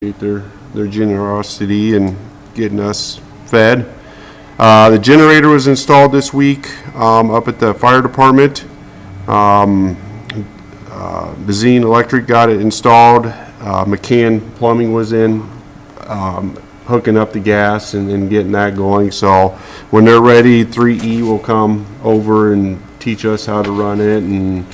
their generosity and getting us fed. The generator was installed this week up at the fire department. Bazine Electric got it installed. McCann Plumbing was in hooking up the gas and getting that going. So when they're ready, 3E will come over and teach us how to run it and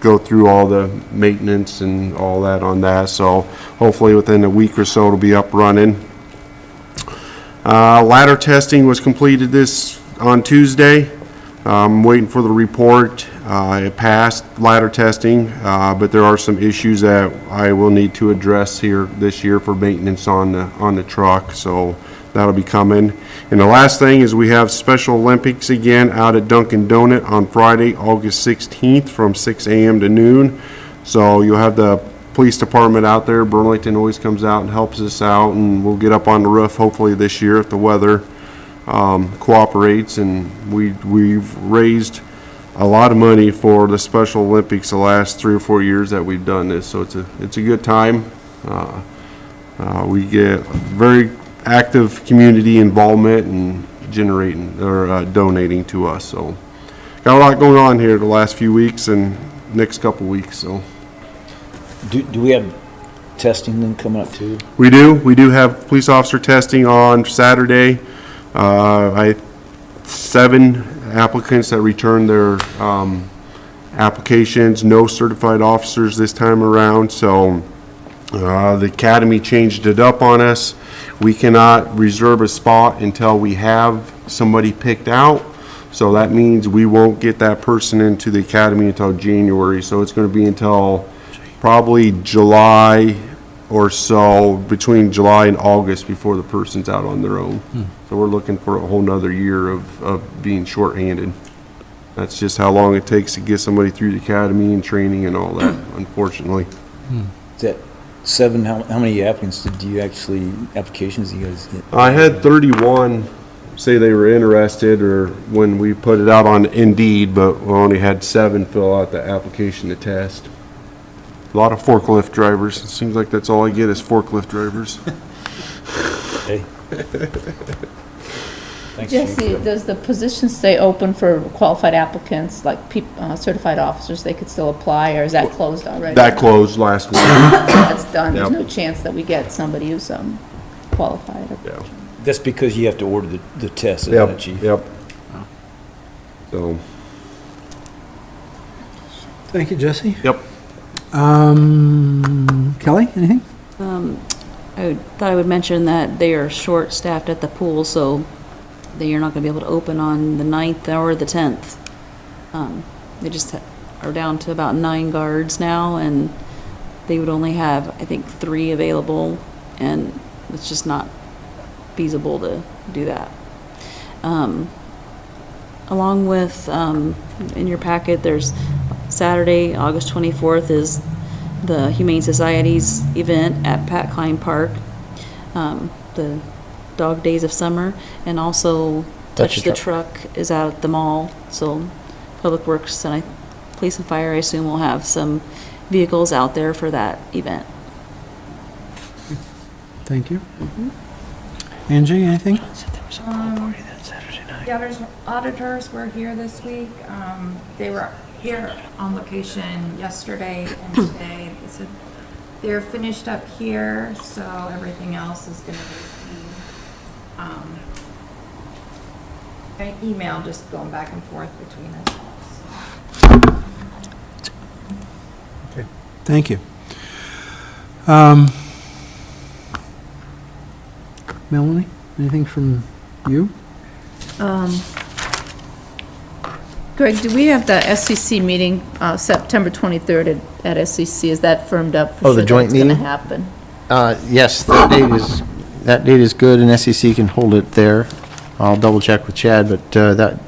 go through all the maintenance and all that on that. So hopefully within a week or so it'll be up running. Ladder testing was completed on Tuesday. I'm waiting for the report. It passed ladder testing, but there are some issues that I will need to address here this year for maintenance on the truck. So that'll be coming. And the last thing is we have Special Olympics again out at Dunkin' Donut on Friday, August 16th from 6 a.m. to noon. So you'll have the police department out there. Burlington always comes out and helps us out, and we'll get up on the roof hopefully this year if the weather cooperates. And we've raised a lot of money for the Special Olympics the last 3 or 4 years that we've done this. So it's a good time. We get very active community involvement and donating to us. So got a lot going on here the last few weeks and next couple weeks. So do we have testing then coming up too? We do have police officer testing on Saturday. 7 applicants that returned their applications. No certified officers this time around. So the academy changed it up on us. We cannot reserve a spot until we have somebody picked out. So that means we won't get that person into the academy until January. So it's going to be until probably July or so, between July and August, before the person's out on their own. So we're looking for a whole nother year of being shorthanded. That's just how long it takes to get somebody through the academy and training and all that, unfortunately. Is that 7? How many applications do you guys get? I had 31 say they were interested, or when we put it out on Indeed, but we only had 7 fill out the application to test. A lot of forklift drivers. It seems like that's all I get is forklift drivers. Hey. Thanks, Jesse, Chief. does the position stay open for qualified applicants, like certified officers, they could still apply, or is that closed already? That closed last week. That's done, there's Yep. no chance that we get somebody who's qualified? Yeah. That's because you have to order the test, isn't it, Chief? Yep. So, Thank you, Jesse. yep. Kelly, anything? I thought I would mention that they are short-staffed at the pool, so they are not going to be able to open on the 9th or the 10th. They just are down to about 9 guards now, and they would only have, I think, 3 available, and it's just not feasible to do that. Along with, in your packet, there's Saturday, August 24th is the Humane Society's event at Pat Klein Park, the Dog Days of Summer, and also Touch the Truck is out at the mall. So Public Works and Police and Fire, I assume, will have some vehicles out there for that event. Thank you. Angie, anything? The auditors were here this week. They were here on location yesterday and today. They said they're finished up here, so everything else is going to be an email just going back and forth between us. Okay. Thank you. Melanie, anything from you? Greg, do we have the SCC meeting, September 23rd at SCC? Is that firmed up? For Oh, the sure joint that's gonna meeting? happen? Yes, that date is good, and SEC can hold it there. I'll double check with Chad, but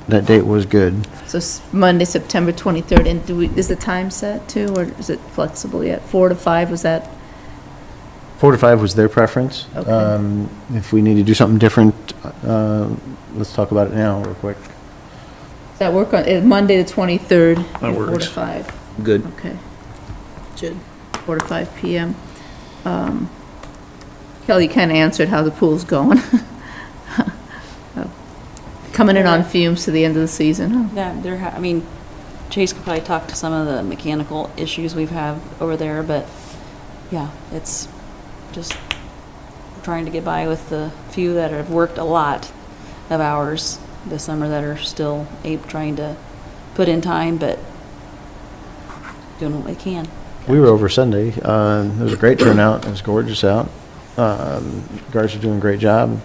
that date was good. So Monday, September 23rd, and is the time set too, or is it flexible yet? 4 to 5, was that? 4 to 5 was their preference. Okay. If we need to do something different, let's talk about it now real quick. Does that work on, Monday the 23rd? That 4 works. to 5, Good. okay. Good. 4 to 5 p.m. Kelly kind of answered how the pool's going. Coming in on fumes to the end of the season, huh? Yeah, I mean, Chase could probably talk to some of the mechanical issues we've had over there, but yeah, it's just trying to get by with the few that have worked a lot of hours this summer that are still trying to put in time, but doing what they can. We were over Sunday. It was a great turnout. It was gorgeous out. Guards are doing a great job.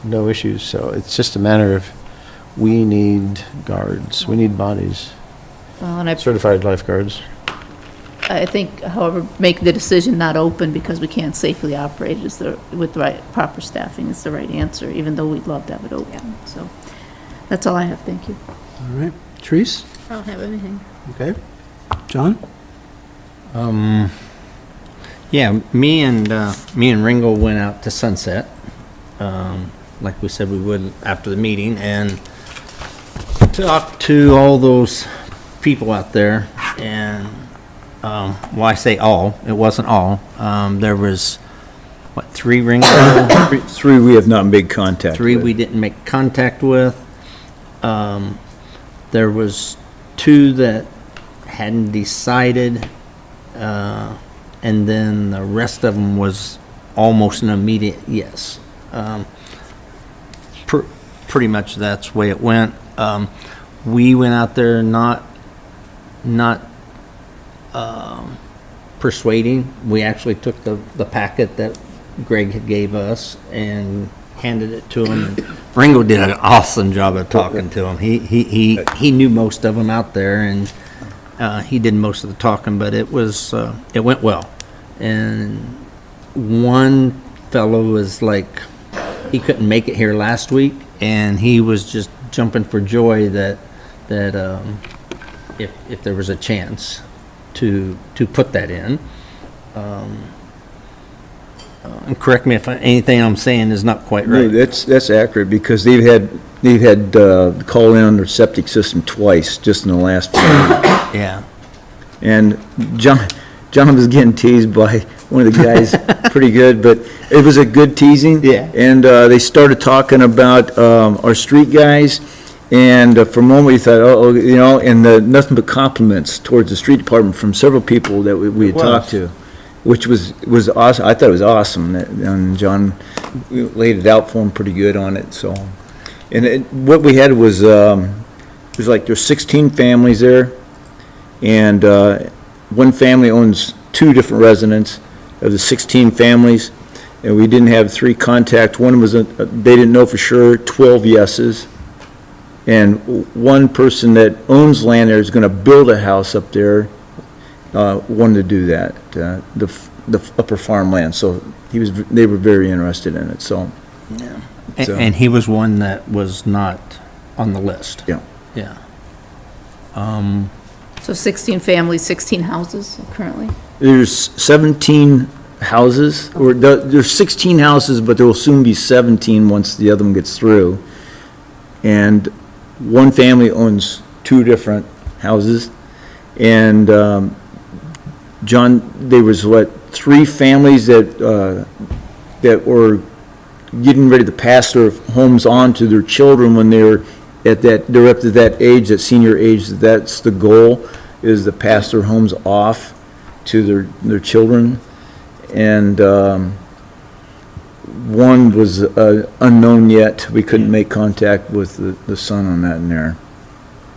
No issues. So it's just a matter of we need guards. We need bodies. Well, and Certified lifeguards. I think, however, make the decision not open because we can't safely operate with the right, proper staffing is the right answer, even though we'd love to have it open. So that's all I have. Thank you. All right. Therese? I don't have anything. Okay. John? Yeah, me and Ringo went out to Sunset, like we said we would after the meeting, and talked to all those people out there. And well, I say all. It wasn't all. There was what, 3 Ringo, Three we have not made contact 3 with. we didn't make contact with. There was 2 that hadn't decided. And then the rest of them was almost an immediate yes. Pretty much that's the way it went. We went out there not persuading. We actually took the packet that Greg had gave us and handed it to him. And Ringo did an awesome job of talking to him. He knew most of them out there, and he did most of the talking, but it went well. And one fellow was like, he couldn't make it here last week, and he was just jumping for joy that if there was a chance to put that in. And correct me if anything I'm saying is not quite right. No, that's accurate, because they've had call in on their septic system twice just in the last few weeks. Yeah. And John was getting teased by one of the guys pretty good, but it was a good teasing. Yeah. And they started talking about our street guys, and for a moment we thought, and nothing but compliments towards the street department from several people that we had talked to, which was awesome. I thought it was awesome, and John laid it out for him pretty good on it. So, and what we had was like there's 16 families there. And one family owns 2 different residents of the 16 families, and we didn't have 3 contact. One was they didn't know for sure. 12 yeses, and one person that owns land there is going to build a house up there. Wanted to do that, the upper farmland. So they were very interested in it. So, Yeah. So- And he was one that was not on the list. yeah. Yeah. So 16 families, 16 houses currently? There's 17 houses, or there's 16 houses, but there will soon be 17 once the other one gets through. And one family owns 2 different houses. And, John, there was 3 families that were getting ready to pass their homes on to their children when they're up to that age, that senior age. That's the goal, is to pass their homes off to their children. And one was unknown yet. We couldn't make contact with the son on that in there.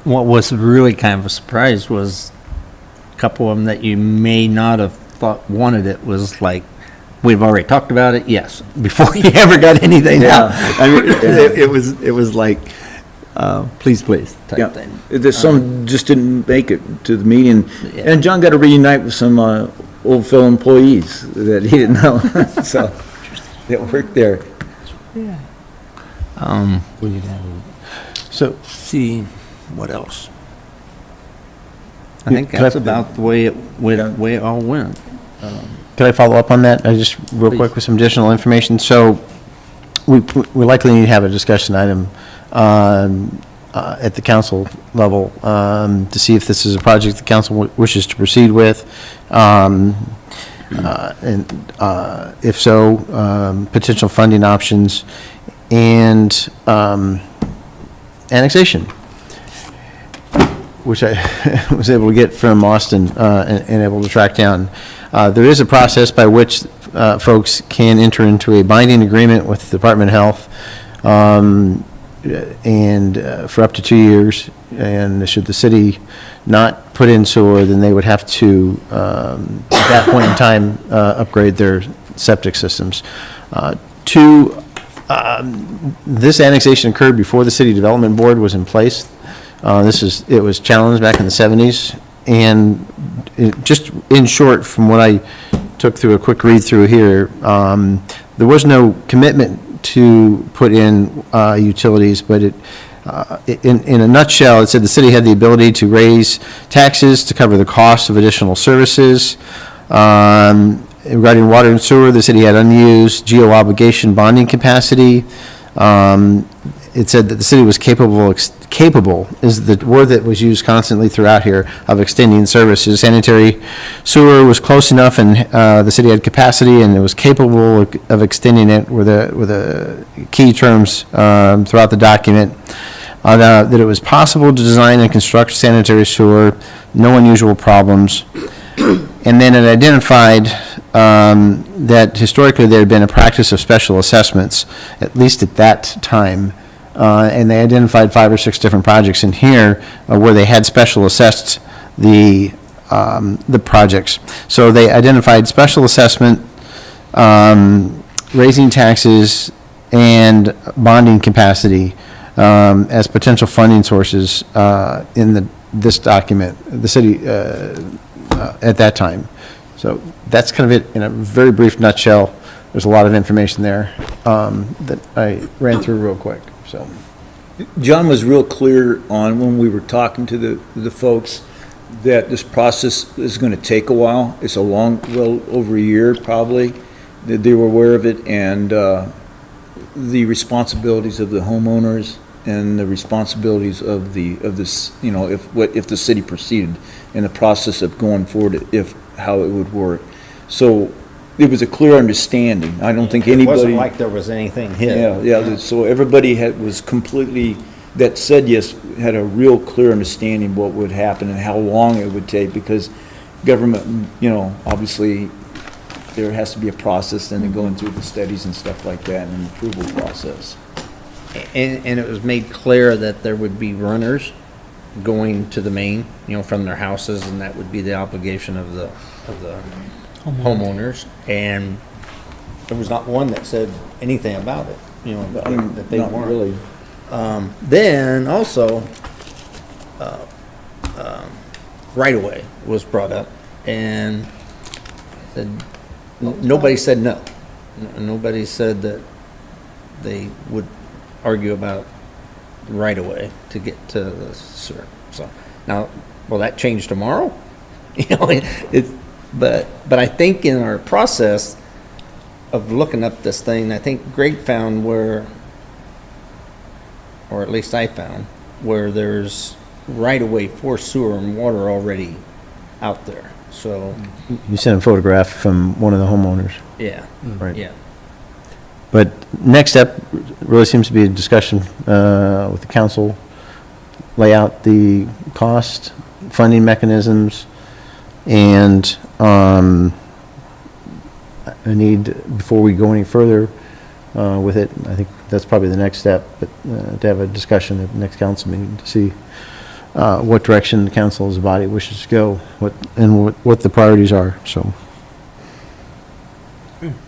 What was really kind of a surprise was a couple of them that you may not have thought wanted it was like, we've already talked about it, yes, before you ever got anything out. I mean, it was like, please, type thing. There's some just didn't make it to the meeting. Yeah. And John got to reunite with some old fellow employees that he didn't know, so, that worked there. So, See, what else? I think that's about the way it all went. can I follow up on that? Just real quick with some additional information. So, we likely need to have a discussion item at the council level to see if this is a project the council wishes to proceed with. And if so, potential funding options and annexation, which I was able to get from Austin and able to track down. There is a process by which folks can enter into a binding agreement with the Department of Health and for up to 2 years. And should the city not put in sewer, then they would have to, at that point in time, upgrade their septic systems. This annexation occurred before the City Development Board was in place. It was challenged back in the 70s, and just in short, from what I took through a quick read through here, there was no commitment to put in utilities, but in a nutshell, it said the city had the ability to raise taxes to cover the cost of additional services. Regarding water and sewer, the city had unused geo-obligation bonding capacity. It said that the city was capable is the word that was used constantly throughout here, of extending services. Sanitary sewer was close enough, and the city had capacity, and it was capable of extending it, were the key terms throughout the document. That it was possible to design and construct sanitary sewer, no unusual problems. And then it identified that historically there had been a practice of special assessments, at least at that time. And they identified 5 or 6 different projects in here where they had special assessed the projects. So they identified special assessment, raising taxes, and bonding capacity as potential funding sources in this document, the city at that time. So that's kind of it in a very brief nutshell. There's a lot of information there that I ran through real quick. So, John was real clear on when we were talking to the folks that this process is going to take a while. It's well over a year probably. That they were aware of it, and the responsibilities of the homeowners and the responsibilities of this, if the city proceeded in the process of going forward, how it would work. So it was a clear understanding. I don't think anybody. It wasn't like there was anything hidden. Yeah. So everybody was completely, that said yes, had a real clear understanding what would happen and how long it would take, because government, obviously there has to be a process and going through the studies and stuff like that, and an approval process. And it was made clear that there would be runners going to the main, from their houses, and that would be the obligation of the homeowners. And there was not one that said anything about it, that they Not weren't. really. Then also, right away was brought up, and nobody said no. Nobody said that they would argue about right away to get to the sewer. So now, will that change tomorrow? But I think in our process of looking up this thing, I think Greg found where, or at least I found, where there's right away for sewer and water already out there. So you sent a photograph from one of the homeowners. yeah, Right. yeah. But next step really seems to be a discussion with the council, lay out the cost, funding mechanisms, and I need, before we go any further with it, I think that's probably the next step, but to have a discussion at the next council meeting to see what direction the council as a body wishes to go, what the priorities are, so.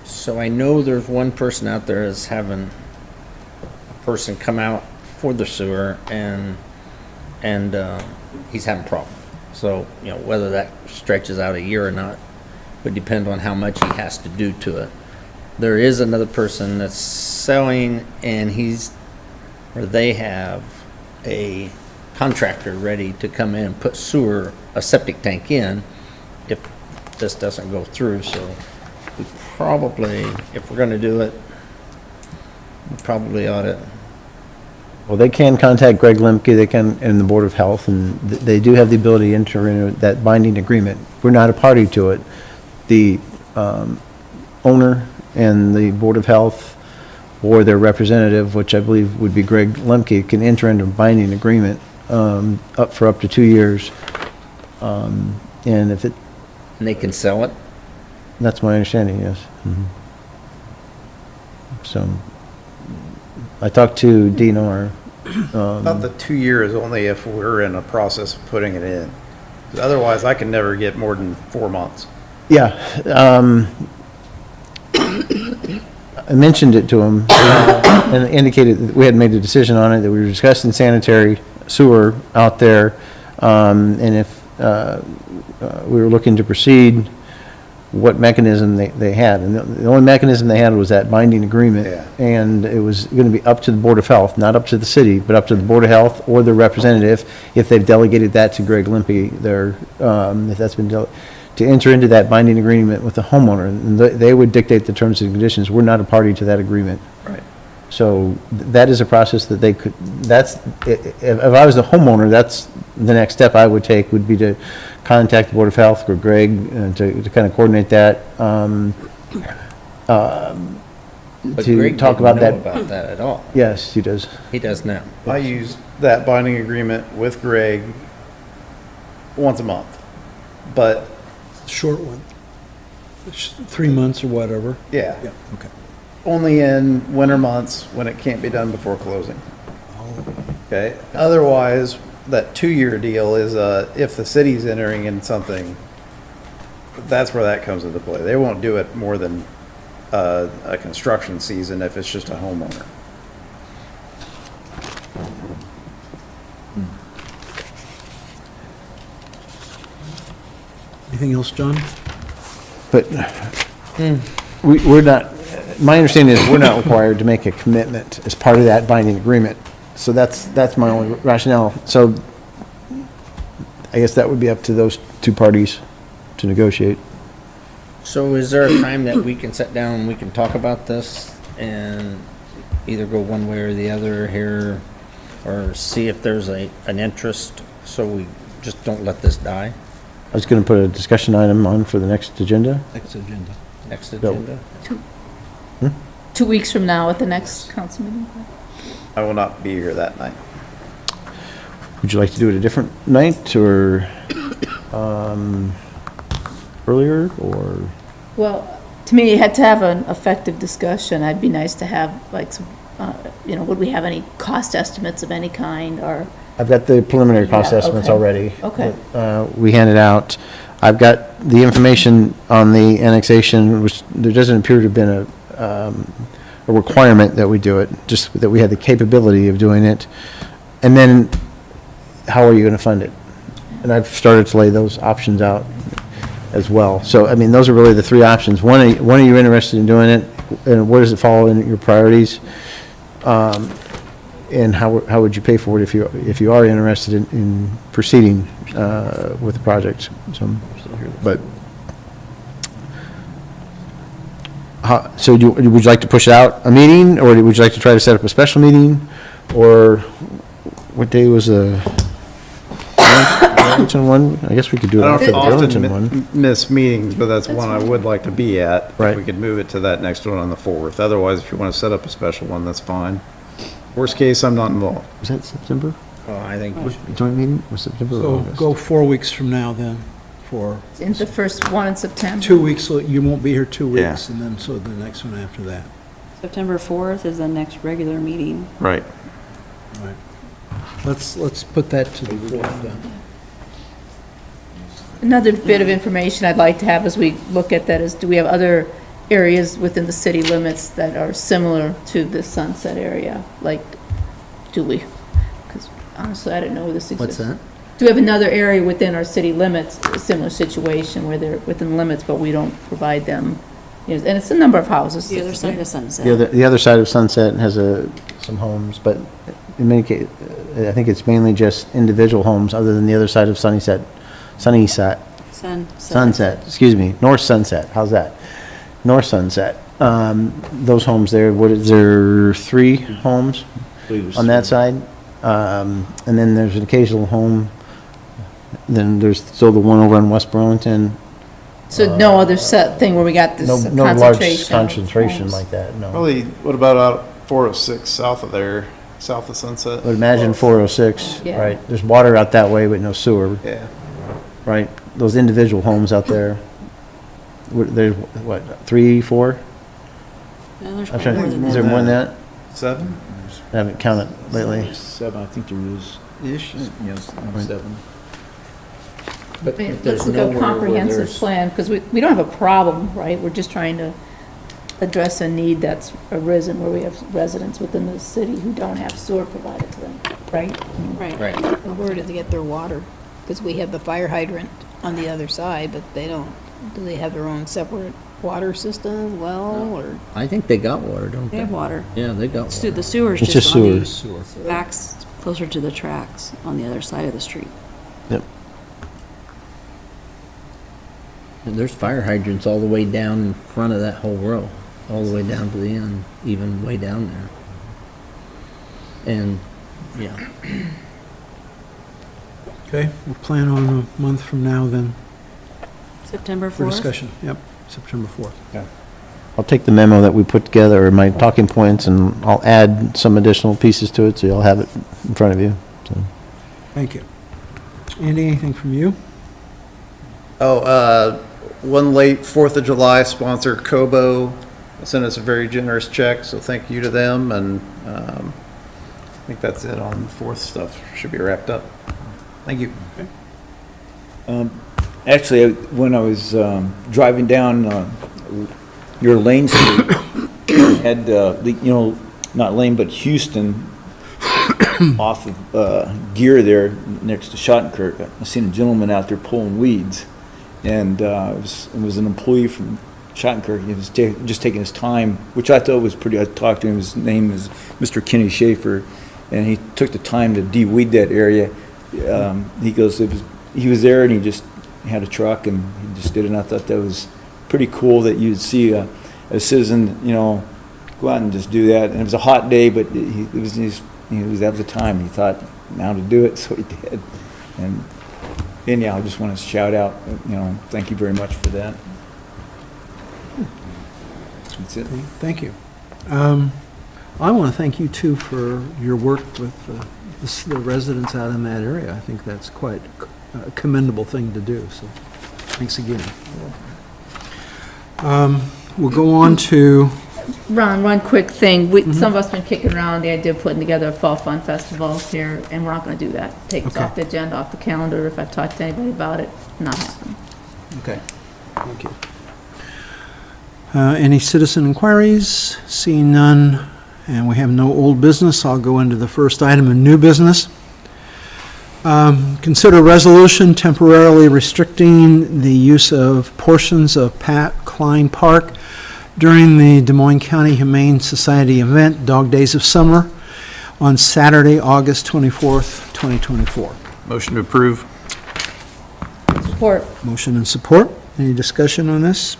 So I know there's one person out there is having a person come out for the sewer, and he's having a problem. So, whether that stretches out a year or not would depend on how much he has to do to it. There is another person that's selling, and they have a contractor ready to come in and put a septic tank in if this doesn't go through. So we probably, if we're gonna do it, we probably ought to. Well, they can contact Greg Lemke, they can, and the Board of Health, and they do have the ability to enter into that binding agreement. We're not a party to it. The owner and the Board of Health or their representative, which I believe would be Greg Lemke, can enter into a binding agreement up to 2 years. And if it, And they can sell it? that's my understanding, yes. So, I talked to DNR. About the 2 years only if we're in a process of putting it in. 'Cause otherwise, I can never get more than 4 months. Yeah, I mentioned it to him and indicated that we had made a decision on it, that we were discussing sanitary sewer out there, and if we were looking to proceed, what mechanism they had. And the only mechanism they had was that binding agreement. Yeah. And it was going to be up to the Board of Health, not up to the city, but up to the Board of Health or their representative, if they've delegated that to Greg Limpy, if that's been to enter into that binding agreement with the homeowner. And they would dictate the terms and conditions. We're not a party to that agreement. Right. So that is a process that they could, if I was the homeowner, that's the next step I would take, would be to contact the Board of Health or Greg to kind of coordinate that, But to Greg talk didn't about know that. about that at all. Yes, he does. He does now. I use that binding agreement with Greg once a month. But, Short one. 3 months or whatever. yeah, Yeah, okay. only in winter months when it can't be done before closing. Okay, otherwise, that 2-year deal is, if the city's entering in something, that's where that comes into play. They won't do it more than, a construction season if it's just a homeowner. Anything else, John? But we're not, my understanding is we're not required to make a commitment as part of that binding agreement. So that's my only rationale. So I guess that would be up to those two parties to negotiate. So is there a time that we can sit down and we can talk about this and either go one way or the other here, or see if there's an interest, so we just don't let this die? I was going to put a discussion item on for the next agenda. Next agenda. Next No. agenda? 2 weeks from now at the next council meeting? I will not be here that night. Would you like to do it a different night or earlier or? Well, to me, you had to have an effective discussion. It'd be nice to have, like, some, would we have any cost estimates of any kind, or? I've got the preliminary cost Yeah, estimates okay. already. Okay. We handed out. I've got the information on the annexation, which there doesn't appear to have been a requirement that we do it, just that we had the capability of doing it. And then, how are you going to fund it? And I've started to lay those options out as well. So, I mean, those are really the three options. One, are you interested in doing it? And where does it fall in your priorities? And how would you pay for it if you are interested in proceeding with the project? So, but so would you like to push out a meeting, or would you like to try to set up a special meeting, or what day was the Burlington one? I guess we could do it I after don't the Burlington one. often miss meetings, but that's one I would like to be at. Right. We could move it to that next one on the 4th. Otherwise, if you want to set up a special one, that's fine. Worst case, I'm not involved. Was that September? Well, I think Joint meeting was September or So August? go 4 weeks from now then, for In the first one in September? 2 weeks, so you won't be here 2 Yeah. weeks, and then, so the next one after that. September 4th is the next regular meeting. Right. Right. Let's put that to the 4th then. Another bit of information I'd like to have as we look at that is, do we have other areas within the city limits that are similar to the Sunset area? Like, do we? Because honestly, I didn't know this exists. What's that? Do we have another area within our city limits, a similar situation where they're within limits, but we don't provide them? And it's a number of houses. The other side of Sunset. The other side of Sunset has some homes, but in many cases, I think it's mainly just individual homes, other than the other side of Sunset, excuse me, North Sunset, how's that? North Sunset, those homes there, what is there, 3 homes on that side? And then there's an occasional home, then there's still the one over on West Burlington, So no other set thing where we got this No, concentration? no large of concentration homes? like that, no. Probably, what about out 406 south of there, south of Sunset? Would imagine 406, Yeah. right? There's water out that way, but no sewer, Yeah. right? Those individual homes out there, there's, what, 3, 4? Yeah, there's I'm probably trying, more than is that. there more than that? 7? I haven't counted lately. 7, I think there is. Ish. Yes, 7. I mean, let's look at a comprehensive plan, because we don't have a problem, right? We're just trying to address a need that's arisen where we have residents within the city who don't have sewer provided to them, right? Right. And where do they get their water? Because we have the fire hydrant on the other side, but they don't, do they have their own separate water system, well, or? I think they got water, don't They they? have water. Yeah, they got water. The sewer's It's just just on sewers. the backs, closer to the tracks on the other side of the street. Yep. And there's fire hydrants all the way down in front of that whole row, all the way down to the end, even way down there. And, yeah. Okay, we'll plan on a month from now then September 4th? for discussion. Yep, September 4th. I'll take the memo that we put together, or my talking points, and I'll add some additional pieces to it, so you'll have it in front of you. So, Thank you. Andy, anything from you? Oh, one late 4th of July sponsor, Kobo, sent us a very generous check, so thank you to them, and I think that's it on the 4th stuff. Should be wrapped up. Thank you. Actually, when I was driving down your Lane Street, had, not Lane, but Houston, off of Gear there next to Schottenkirk. I seen a gentleman out there pulling weeds, and it was an employee from Schottenkirk. He was just taking his time, which I thought was pretty. I talked to him. His name is Mr. Kenny Schaefer, and he took the time to de-weed that area. He goes, he was there, and he just had a truck, and he just did it. And I thought that was pretty cool that you'd see a citizen, go out and just do that. And it was a hot day, but that was the time. He thought now to do it, so he did. And yeah, I just want to shout out, thank you very much for that. That's it. Thank you. I want to thank you too for your work with the residents out in that area. I think that's quite a commendable thing to do, so thanks again. We'll go on to, Ron, one quick thing. Some of us been kicking around the idea of putting together a fall fun festival here, and we're not gonna do that. Take us Okay. off the agenda, off the calendar. If I've talked to anybody about it, not happening. okay, thank you. Any citizen inquiries? Seeing none, and we have no old business, I'll go into the first item in new business. Consider resolution temporarily restricting the use of portions of Pat Klein Park during the Des Moines County Humane Society event, Dog Days of Summer, on Saturday, August 24th, 2024. Motion to approve. Support. Motion and support. Any discussion on this?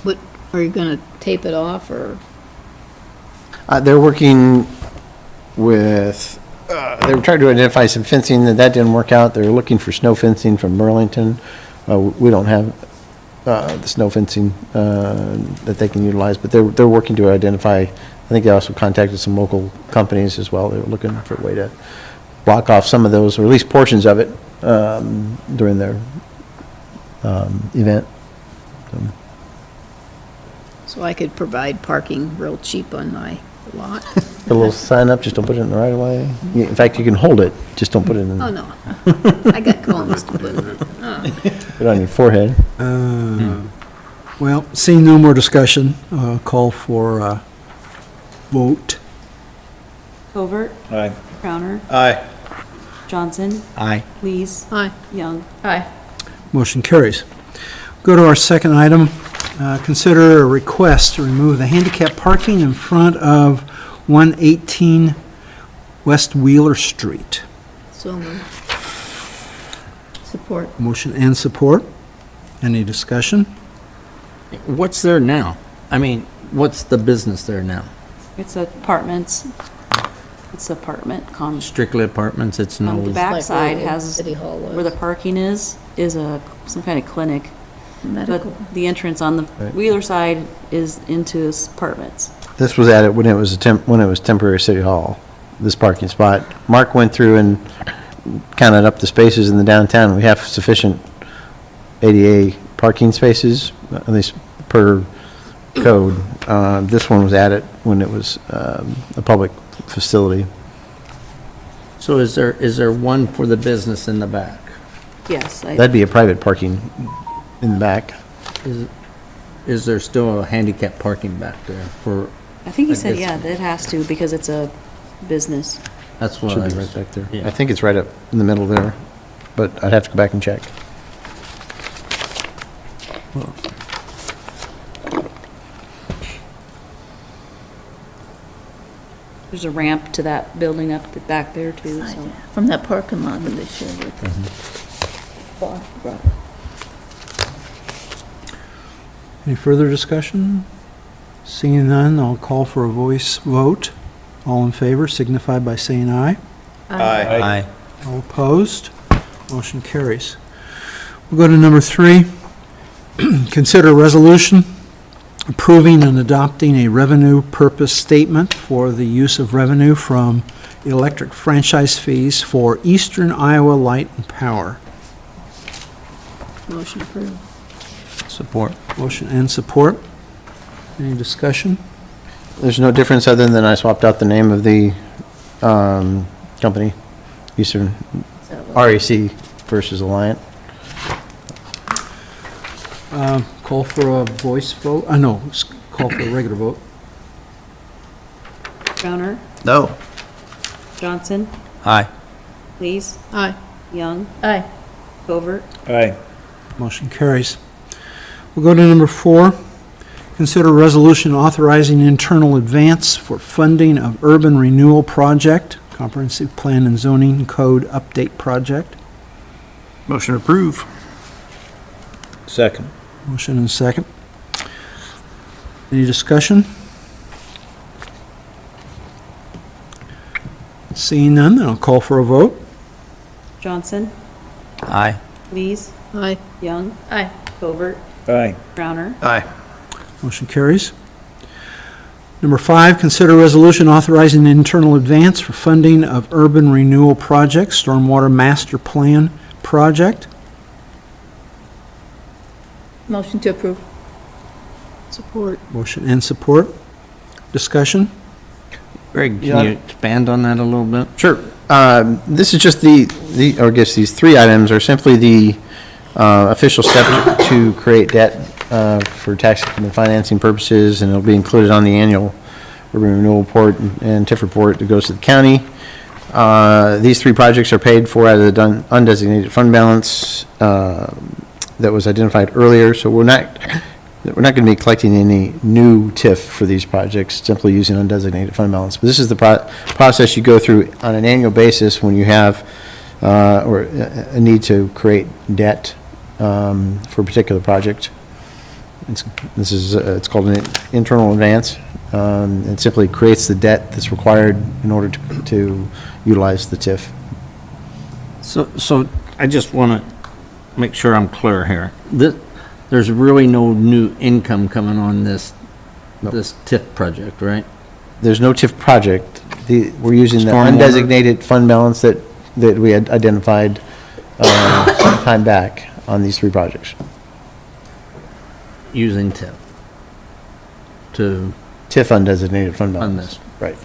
What, are you gonna tape it off, or? They're working with, they were trying to identify some fencing, that didn't work out. They're looking for snow fencing from Burlington. We don't have the snow fencing that they can utilize, but they're working to identify. I think they also contacted some local companies as well. They were looking for a way to block off some of those, or at least portions of it, during their event. So I could provide parking real cheap on my lot? Put a little sign up, just don't put it in the right of way. In fact, you can hold it, just don't put it in, Oh, no. I got cones to put in it. put it on your forehead. Well, seeing no more discussion, call for a vote. Covert, Aye. Crowner, Aye. Johnson, Aye. Lees, Aye. Young. Aye. Motion carries. Go to our second item. Consider a request to remove the handicap parking in front of 118 West Wheeler Street. So moved. Support. Motion and support. Any discussion? What's there now? I mean, what's the business there now? It's apartments. It's apartment con. Strictly apartments, it's The no, backside Like where has, City Hall was. where the parking is some kind of clinic. medical. But the entrance on the Wheeler side is into his apartments. This was added when it was when it was temporary city hall, this parking spot. Mark went through and counted up the spaces in the downtown. We have sufficient ADA parking spaces, at least per code. This one was added when it was a public facility. So is there one for the business in the back? Yes. That'd be a private parking in the back. Is there still a handicap parking back there for, I think he I said, guess- yeah, it has to because it's a business. that's what Should I be was. right back there. yeah. I think it's right up in the middle there, but I'd have to go back and check. There's a ramp to that building up the back there too, so. From that parking lot that they shared with us. Any further discussion? Seeing none, I'll call for a voice vote. All in favor signify by saying aye. Aye. All opposed? Motion carries. We'll go to number 3. Consider resolution approving and adopting a revenue purpose statement for the use of revenue from electric franchise fees for Eastern Iowa Light and Power. Motion approved. Support. Motion and support. Any discussion? There's no difference other than I swapped out the name of the company, Eastern RAC versus Alliant. Call for a voice vote? No, call for a regular vote. Crowner, No. Johnson, Aye. Lees, Aye. Young, Aye. Covert. Motion carries. We'll go to number 4. Consider resolution authorizing internal advance for funding of urban renewal project, comprehensive plan and zoning code update project. Motion approved. Second. Motion and second. Any discussion? Seeing none, then I'll call for a vote. Johnson, Aye. Lees, Aye. Young, Aye. Covert, Aye. Crowner. Aye. Motion carries. Number 5, consider resolution authorizing internal advance for funding of urban renewal project, stormwater master plan project. Motion to approve. Support. Motion and support. Discussion? Greg, Yeah. can you expand on that a little bit? Sure. This is just or I guess these 3 items are simply the official step to create debt for tax and financing purposes, and it'll be included on the annual urban renewal report and TIF report that goes to the county. These 3 projects are paid for out of the undesignated fund balance that was identified earlier, so we're not going to be collecting any new TIF for these projects, simply using undesignated fund balance. But this is the process you go through on an annual basis when you have or a need to create debt for a particular project. It's called an internal advance. It simply creates the debt that's required in order to utilize the TIF. So I just want to make sure I'm clear here. There's really no new income coming on this TIF project, right? There's no TIF project. We're using the Stormwater? undesignated fund balance that we had identified some time back on these 3 projects. Using TIF to TIF undesignated fund balance. fund this. Right.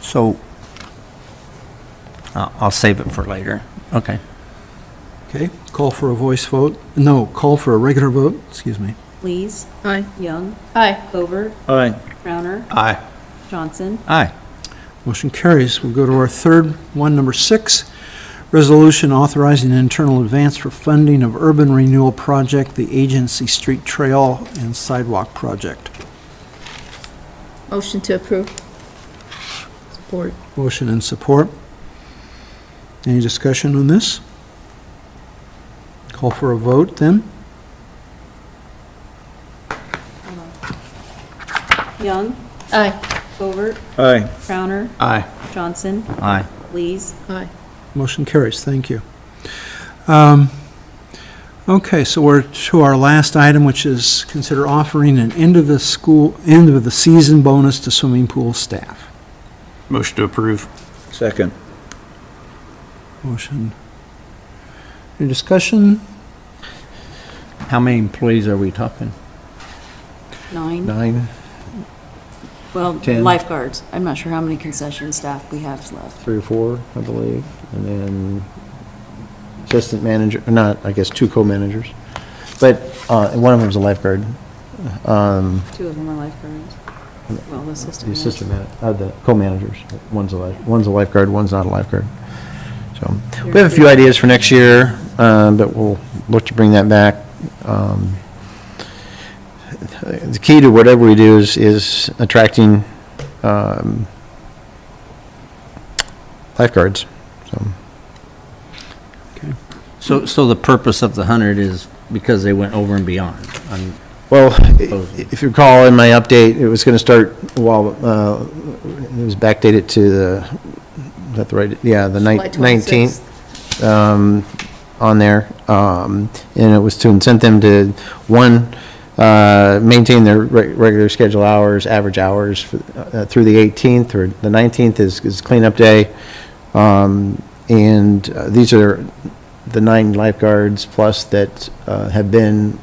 So I'll save it for later. Okay. Okay, call for a voice vote. No, call for a regular vote, excuse me. Lees, Aye. Young, Aye. Covert, Aye. Crowner, Aye. Johnson, Aye. Motion carries. We'll go to our third one, number 6. Resolution authorizing internal advance for funding of urban renewal project, the Agency Street Trail and Sidewalk Project. Motion to approve. Support. Motion and support. Any discussion on this? Call for a vote then. Young, Aye. Covert, Aye. Crowner, Aye. Johnson, Aye. Lees, Aye. Motion carries. Thank you. Okay, so we're to our last item, which is consider offering an end of the season bonus to swimming pool staff. Motion to approve. Second. Motion. Any discussion? How many employees are we talking? 9. 9, Well, 10. lifeguards. I'm not sure how many concession staff we have left. 3 or 4, I believe, and then assistant manager, or not, I guess 2 co-managers. But one of them's a lifeguard. 2 of them are lifeguards. Well, the The assistant. assistant the co-managers. One's a lifeguard, one's not a lifeguard. So, we have a few ideas for next year, but we'll look to bring that back. The key to whatever we do is attracting lifeguards, so. So the purpose of the 100 is because they went over and beyond. Well, if you recall in my update, it was going to start while, it was backdated to the, is that the right, yeah, the July 19th, on there. And it was to incent them to, one, maintain their regular schedule hours, average hours through the 18th, or the 19th is cleanup day. And these are the 9 lifeguards plus that have been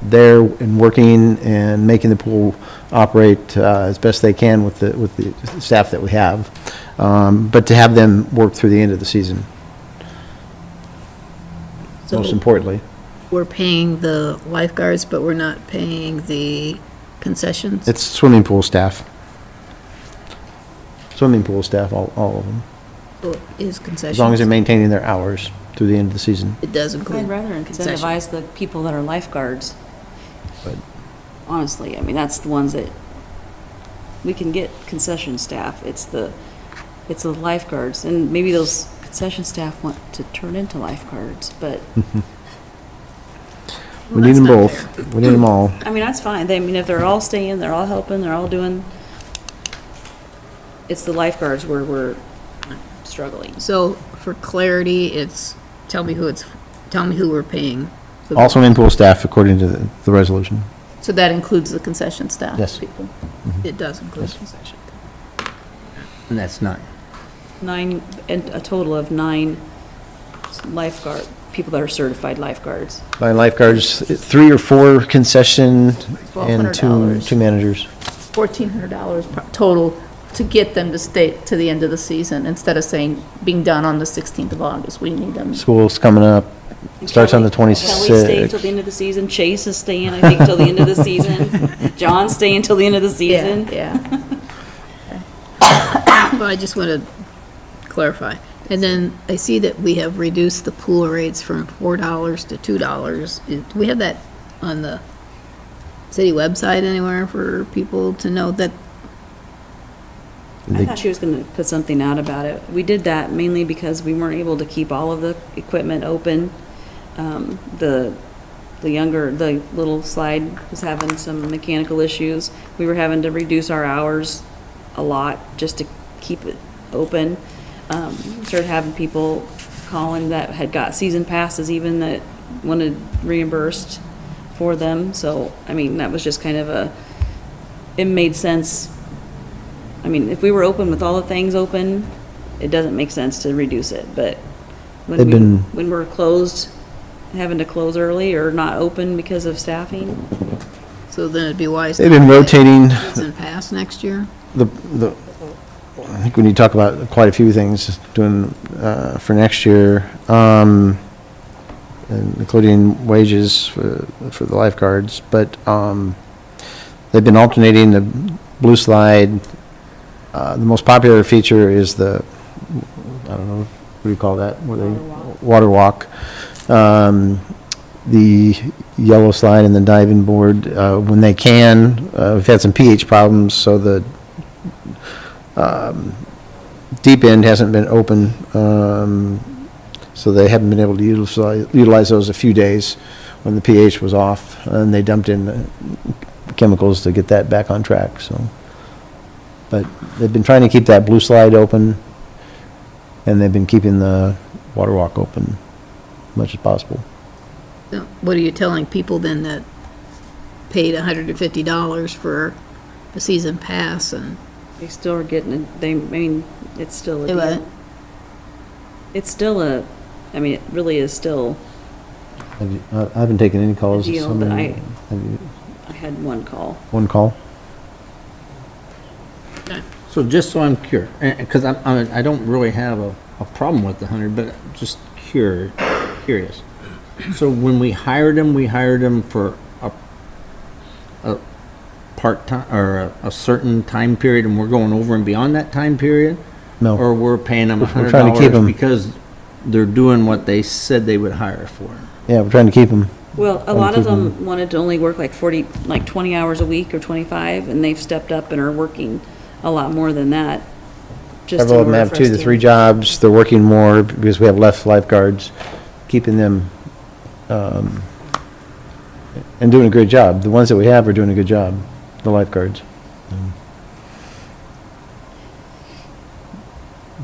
there and working and making the pool operate as best they can with the staff that we have. But to have them work through the end of the season, So most importantly. we're paying the lifeguards, but we're not paying the concessions? It's swimming pool staff. Swimming pool staff, all of them. Or is concessions? As long as they're maintaining their hours through the end of the season. It does include I'd rather concessions. incentivize the people that are lifeguards. But- Honestly, I mean, that's the ones that, we can get concession staff. It's the lifeguards. And maybe those concession staff want to turn into lifeguards, but, We need them both. We need them all. I mean, that's fine. I mean, if they're all staying, they're all helping, they're all doing, it's the lifeguards where we're struggling. So for clarity, it's, tell me who we're paying. All swimming pool staff according to the resolution. So that includes the concession staff Yes. people. It does include concession. And that's 9. 9, and a total of 9 lifeguard, people that are certified lifeguards. By lifeguards, 3 or 4 concession and $1,200. 2 managers. $1,400 total to get them to stay to the end of the season, instead of saying being done on the 16th of August. We need them. School's coming up. Starts on the Kelly staying 26th. till the end of the season. Chase is staying, I think, till the end of the season. John's staying till the end of the season. Yeah. Well, I just want to clarify. And then I see that we have reduced the pool rates from $4 to $2. Do we have that on the city website anywhere for people to know that? I thought she was gonna put something out about it. We did that mainly because we weren't able to keep all of the equipment open. The little slide was having some mechanical issues. We were having to reduce our hours a lot just to keep it open. Started having people calling that had got season passes even that wanted reimbursed for them. So, I mean, that was just kind of it made sense. I mean, if we were open with all the things open, it doesn't make sense to reduce it, but when we're closed, having to close early or not open because of staffing. So then it'd be wise. They've been rotating Season pass next year? I think we need to talk about quite a few things doing for next year, and including wages for the lifeguards. But they've been alternating the blue slide. The most popular feature is the, I don't know, what do you call that? Water walk. The yellow slide and the diving board, when they can. We've had some pH problems, so the deep end hasn't been open, so they haven't been able to utilize those a few days when the pH was off, and they dumped in the chemicals to get that back on track. So, but they've been trying to keep that blue slide open, and they've been keeping the water walk open as much as possible. So what are you telling people then that paid $150 for a season pass and? They still are getting it, I mean, it's still a They what? deal. It's still I mean, it really is still, I haven't taken any calls. A deal, How but many- I- have you- I had one call. One call? So just so I'm curious, because I don't really have a problem with the 100, but just curious. So when we hired him for a part-time, or a certain time period, and we're going over and beyond that time period? No. Or we're paying them We're trying to keep 'em. $100 because they're doing what they said they would hire for? Yeah, we're trying to keep them. Well, a Trying to lot of keep 'em- them wanted to only work like 20 hours a week or 25, and they've stepped up and are working a lot more than that. just Several of in them order have for us 2 to to- 3 jobs. They're working more because we have less lifeguards, keeping them, and doing a great job. The ones that we have are doing a good job, the lifeguards.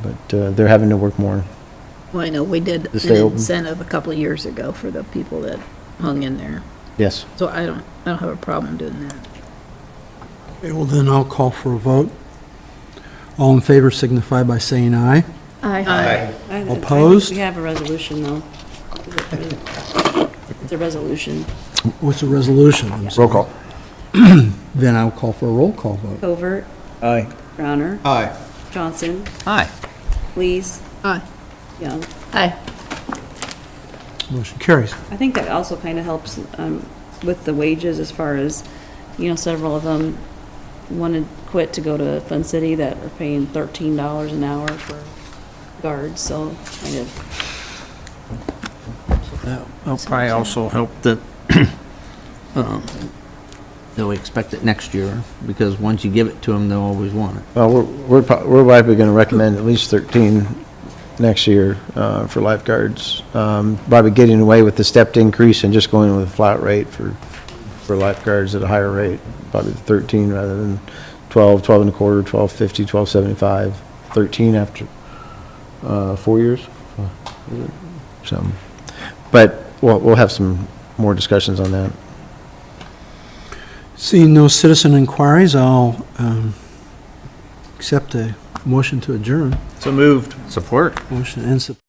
But they're having to work more. Well, I know we did To stay an open. incentive a couple of years ago for the people that hung in there. Yes. So I don't have a problem doing that. Okay, well then I'll call for a vote. All in favor signify by saying aye. Aye. Opposed? We have a resolution, though. It's a resolution. What's the resolution? I'm sorry. Roll call. Then I'll call for a roll call vote. Covert, Aye. Browner, Aye. Johnson, Aye. Lees, Aye. Young. Aye. Motion carries. I think that also kind of helps with the wages as far as, several of them wanted quit to go to Fun City that are paying $13 an hour for guards, so kind of, That'll probably also help that they'll expect it next year, because once you give it to them, they'll always want it. Well, we're probably going to recommend at least 13 next year for lifeguards. Probably getting away with the stepped increase and just going with a flat rate for lifeguards at a higher rate. Probably 13 rather than 12, 12 and a quarter, 12.50, 12.75, 13 after 4 years. So, but we'll have some more discussions on that. Seeing no citizen inquiries, I'll accept a motion to adjourn. So moved. Support. Motion and support.